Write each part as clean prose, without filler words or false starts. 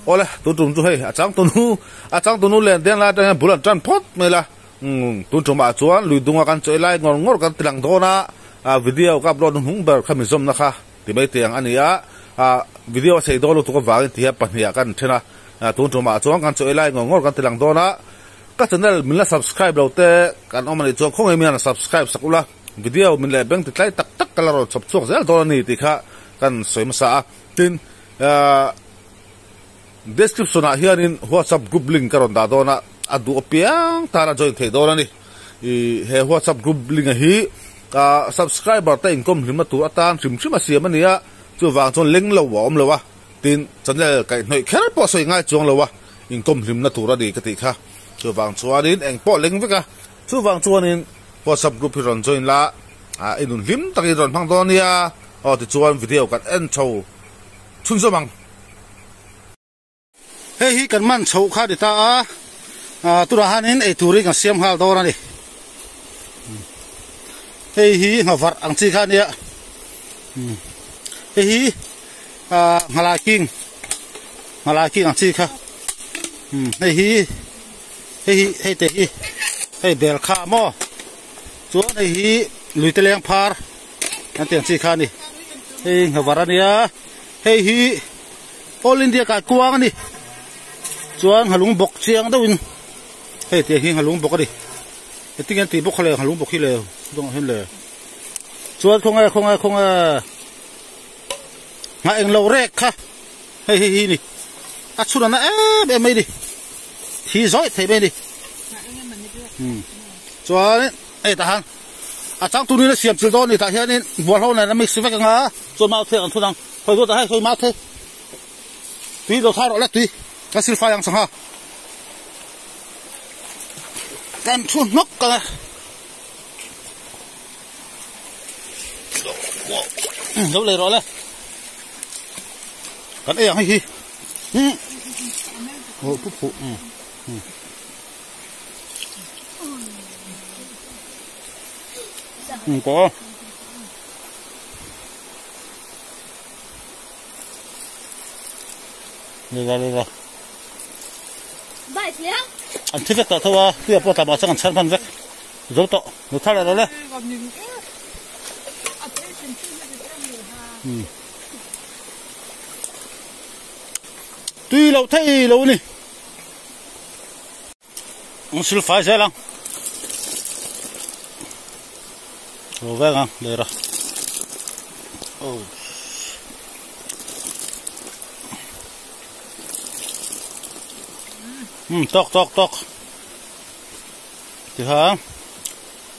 ole tu trum chu hei achang tu nu len den la ta bulan tran phot mai la tu trum ma chuan lui dunga kan choi lai ngor kan tilang dona video ka upload hung ber khami zom na kha ti bai tiang ania video sei do lu tu ka wang ti ha pahnia kan thena tu trum ma chuan kan choi lai ngor kan tilang dona ka channel min la subscribe lo te kan omani chu khong mi na subscribe sakula video min le beng ti tlai tak kala ro chop chok zel do ni ti kha kan soima sa tin description a hianin WhatsApp group link karon da dona adu opiang tara join thei dona ni he WhatsApp group link a hi subscriber ta income limna tu atan sim asiam ania chu wang chon link lo wa om lo wa tin channel kai noi kher po soi ngai chong lo wa income limna tu ra di ka ti kha chu wang chuanin eng po link veka chu wang chuanin WhatsApp group hi ron join la inun lim taki ron phang donia ti chuan video kan en chho chun zamang hei hi kan man chho kha di ta tura hanin ei turing a siam hal dor ani hei hi ngavar ang chi kha nia hei hi ngalaking ang chi kha hei te hi hei bel kha mo chuan hei hi lui teleng phar an tiang chi kha ni hei ngavar ania hei hi all india ka kuang ani chuan halung bok chiang dawin hei te hi halung bok ani etingan ti bok khale halung bok hi le dong hen le chuan khonga nga eng lo rek kha hei ni a chuna na be mai ni hi zoi thei be ni chuan ei ta han a chang tu ni na siam chil don ni ta hianin bol ho na mix vek nga chuan mau the an thunang khoi go ta hai khoi mau the tui do thar ole tui ka silfa yang sang ha kan thun nok ka lo le ro le kan e yang hi pu có đi ra anh thích cái thôi bây giờ bắt đầu sang chân phân vết rồi to rồi thay lại rồi tuy lâu thấy lâu nè ông xử phạt sao lắm rồi vâng à đây rồi tóc thì hả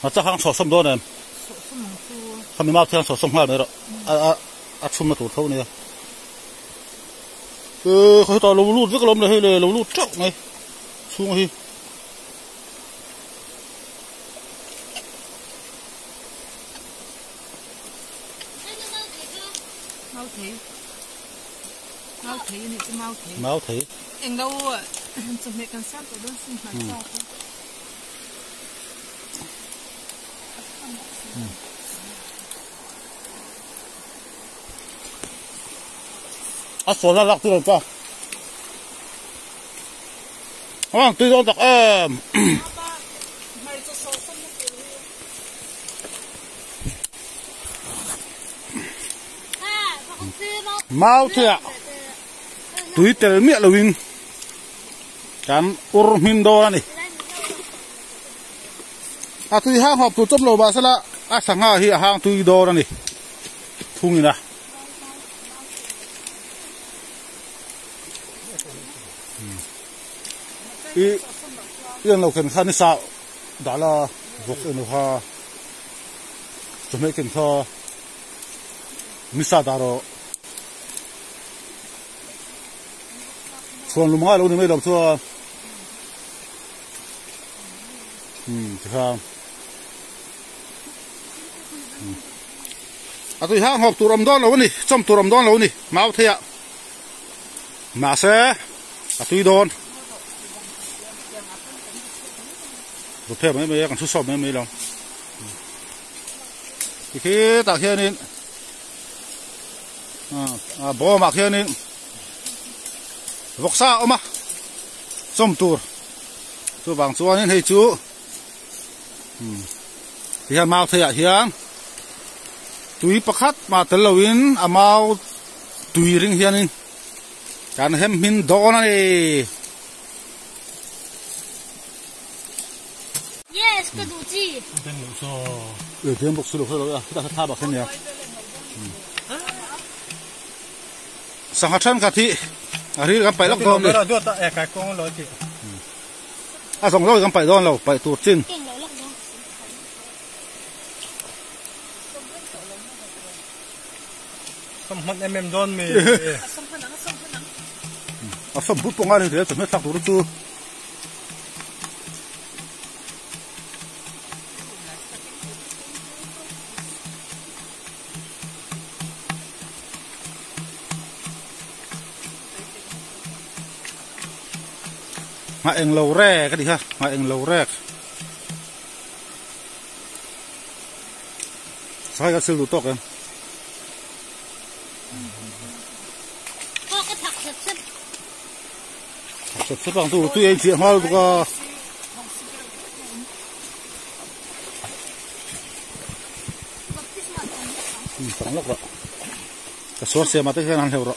nó chắc hàng sổ sông đó này không bị mau theo sổ sông hoa này rồi chung là tủ thâu này khởi tỏ lồng lút rất là lồng này hay là lồng lút trọng này xuống đi máu thị anh đâu ạ chuẩn bị cảnh sát của đơn xin hỏi sao số ra lắc từ đâu không từ đâu đặt máu thị ạ túi tel miệng là win cán urmin đô này túi hang hộp túi chôm lô bà sẽ là sáng hà hi hang túi đô này thung nè yên lâu khen khăn sao đã là vok yên ha chuẩn bị khen thọ misa đaro chuan lum nga lo ni mai lo chuan tui hang hộp turam don lo ni chom turam don lo ni mau thea ma se tui don rồi thêm mấy con số sọp mấy lòng thì khi tạo hiện nên bỏ mặc hiện nên vok sa oma som tur chu bang chuan in hei chu hian mau thei a hian tui pakhat ma tel loin amau tui ring hian in kan hem min don ani yes cái đủ chi tiếng bốc sulu sulu kita tha bak hen ya sang hathan ka thi ari kan pai lok don ni do ta e kai kong lo chi a song lo kan pai don lo pai tur chin kinh lỗ lọc đó sam hot em don mi a som bu ponga ni de me tak tur chu mà anh lâu rè cái đi ha mà anh lâu rè sao cái siêu đủ tốt em có cái thạch sệt sắp bằng tu tuy anh chuyện hoa có phẳng lắm rồi cái số xe mà tới cái ăn heo rồi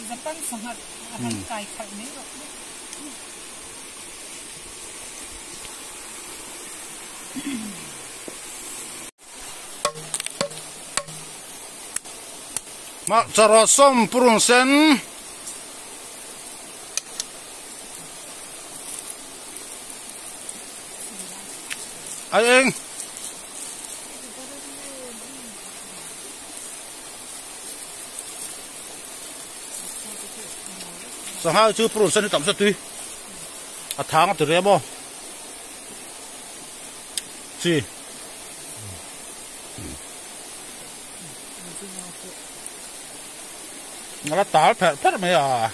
Japan sangat akan kait ini. mà chả som purun sen anh sao hai chú purun sen tạm sát tuy à tháng từ đấy bo gì nó táo phết phết mấy à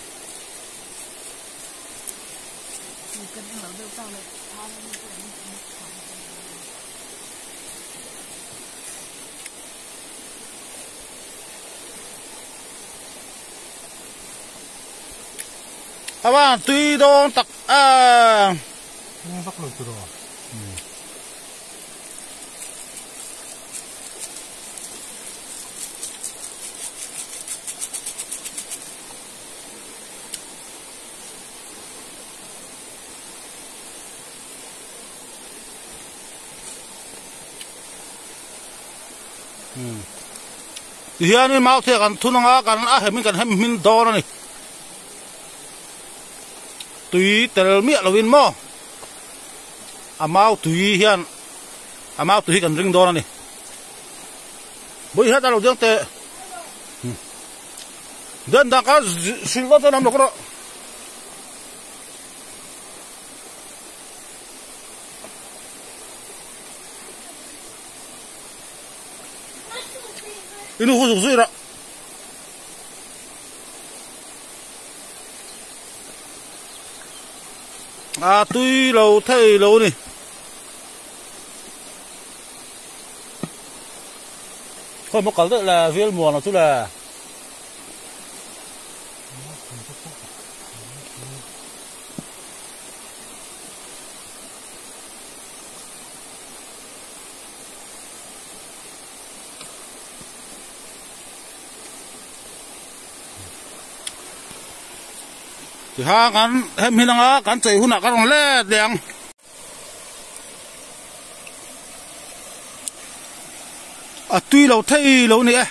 bạn tuy đôn tặc à bắt được rồi hian ni mau the kan thunanga kan a hemin kan hem min don ani tui tel mi lovin mo amau tui hian amau tui kan ring don ani boi hata lo jang te dan da ka silva to nam lokro inu hu su ra à tuy lâu thay lâu nè thôi một cái là viên mùa nó tức là thì ha kan hem hinanga kan chei huna kan le deng à tuy lâu thay lâu nè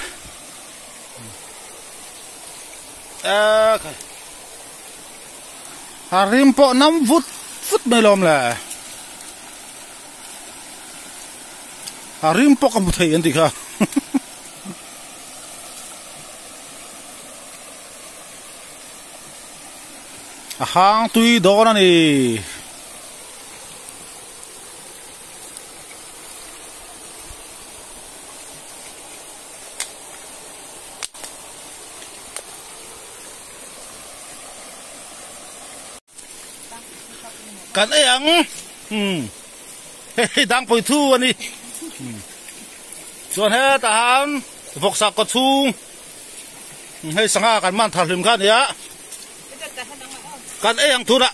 harim po 5 phút mấy lom là harim po kam thei anh thì kha hang tuy đó nè kan ấy ăn đang bồi thu anh đi ส่วนเฮ้ทหารพกสักกระชุงให้สังอากันมันถัดลืมกันเนี่ยกันยังทุระ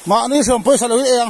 มานี่ส่วนไปสลุยเอง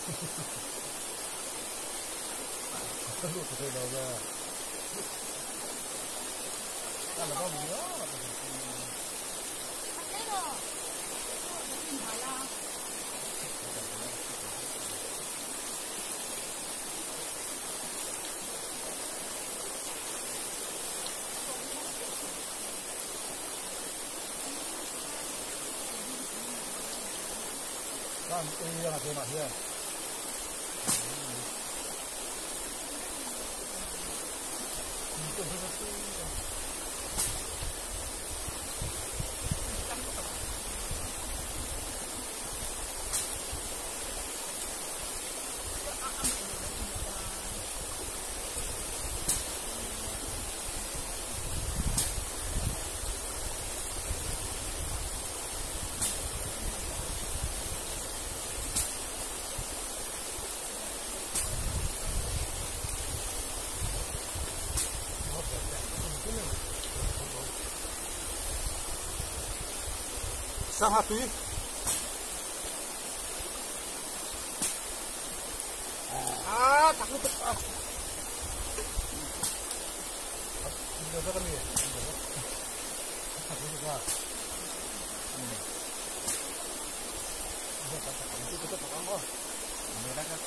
Lu thấy đâu ra. Ta là bao nhiêu? Thế rồi. Nhìn thấy là Kan ini yang ada nak ya. Sang hati. Takut. Ini ada kan ni. Takut juga. Ini kata kamu kita pakai apa? Ini dah kan.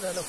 Hello.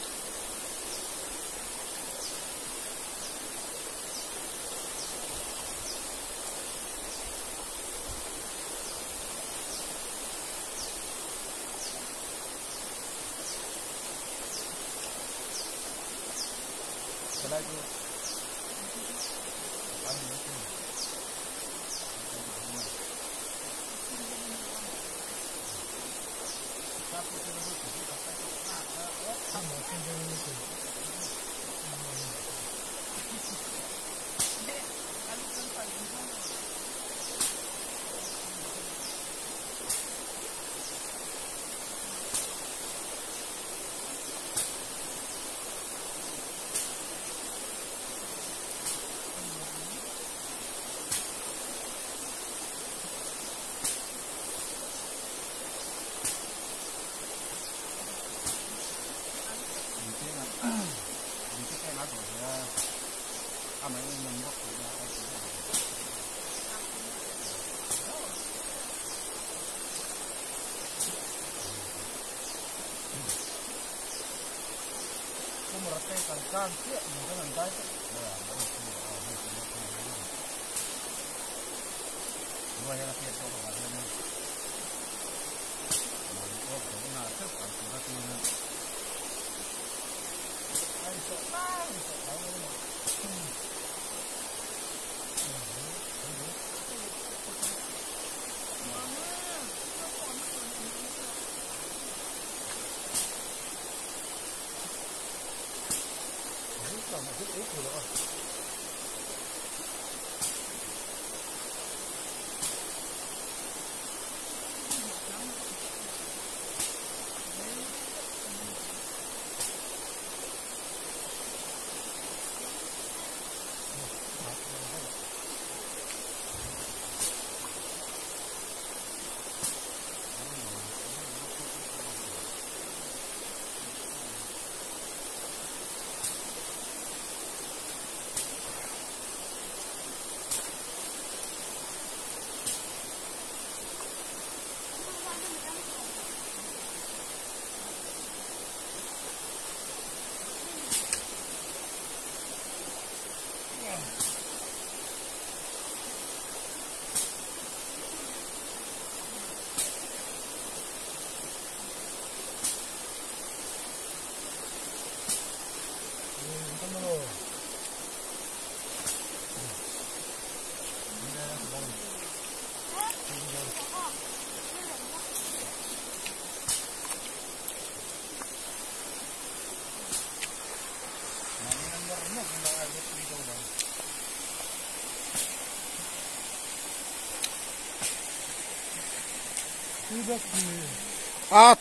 Kan kia mình làm cái ngoài là tiền cho các bạn nên có cũng là tất cả các thứ anh sợ ba rất ít rồi đó.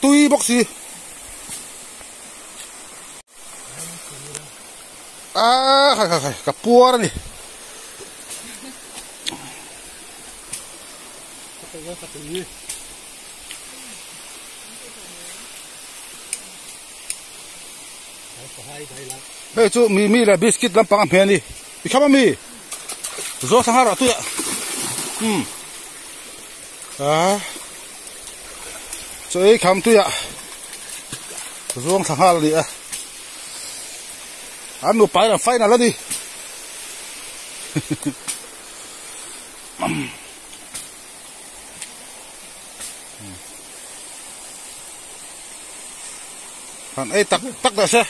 tui bốc xì khai cả pua đó nè bây giờ mi là biscuit làm bằng hèn đi đi khám mi rồi sang hà ra tui ạ rồi khám tui ạ rồi sang hà đi ạ anh nộp bài là phải nào đi anh ấy tắc là xe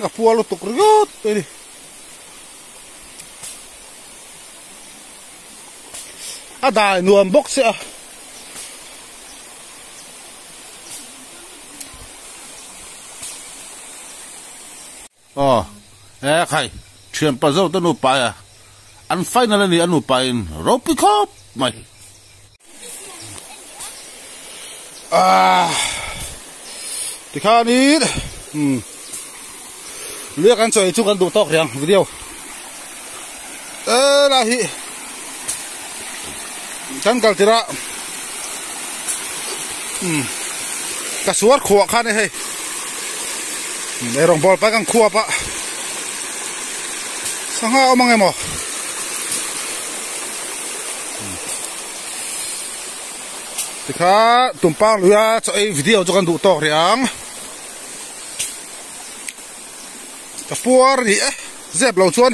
cả pua lu tuk riot ini ada nuam box ya khai chuyện bao giờ tôi nộp bài à ăn phai là gì ăn nộp bài rồi pick up mày thì khá đi liếc ăn chơi chúc ăn đủ tóc riêng video là hi chân cầu tira cả suốt khua khăn này hay để rong bol phải căng khua pa sang ha omang em thì khá tumpang luya cho ai video cho ăn đủ tóc riêng cả pua gì dẹp lâu chuan